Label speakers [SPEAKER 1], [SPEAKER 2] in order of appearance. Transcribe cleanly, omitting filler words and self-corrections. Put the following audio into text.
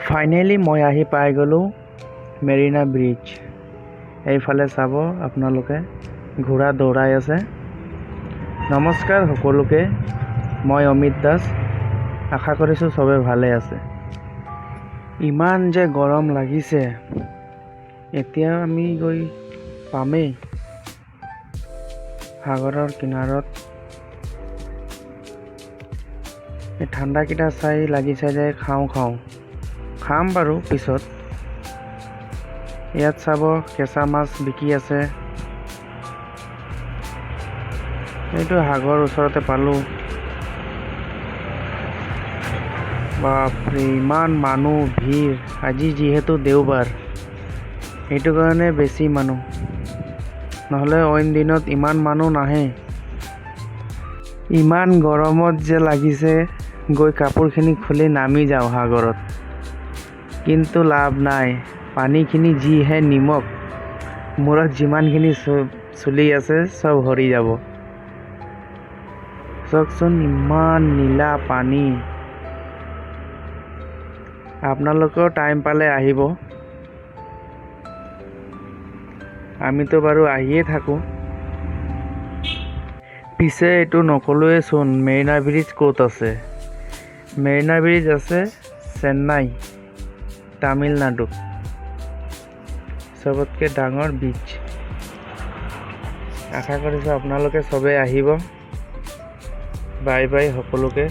[SPEAKER 1] Finally মই আহি পাই গ'লোঁ মেৰিনা ব্ৰিজ। এইফালে চাব আপোনালোকে ঘোঁৰা দৌৰাই আছে। নমস্কাৰ সকলোকে, মই অমিত দাস। আশা কৰিছোঁ চবে ভালে আছে। ইমান যে গৰম লাগিছে, এতিয়া আমি গৈ পামেই সাগৰৰ কিনাৰত। এই ঠাণ্ডাকেইটা চাই লাগিছে যে খাম বাৰু পিছত। ইয়াত চাব কেঁচা মাছ বিকি আছে। এইটো সাগৰ ওচৰতে পালোঁ। বাপৰে, ইমান মানুহ ভিৰ। আজি যিহেতু দেওবাৰ, সেইটো কাৰণে বেছি মানুহ, নহ'লে অইন দিনত ইমান মানুহ নাহে। ইমান গৰমত যে লাগিছে গৈ কাপোৰখিনি খুলি নামি যাওঁ সাগৰত, কিন্তু লাভ নাই। পানীখিনি যিহে নিমখ, মূৰত যিমানখিনি চুলি আছে চব সৰি যাব। চাওকচোন ইমান নীলা পানী। আপোনালোকেও টাইম পালে আহিব। আমিতো বাৰু আহিয়ে থাকোঁ। পিছে এইটো নকলোৱেচোন, মেৰিনা ব্ৰিজ ক'ত আছে। মেৰিনা ব্ৰিজ আছে চেন্নাই, তামিলনাডু। চবতকৈ ডাঙৰ ব্ৰিজ। আশা কৰিছোঁ আপোনালোকে চবেই আহিব। বাই বাই সকলোকে।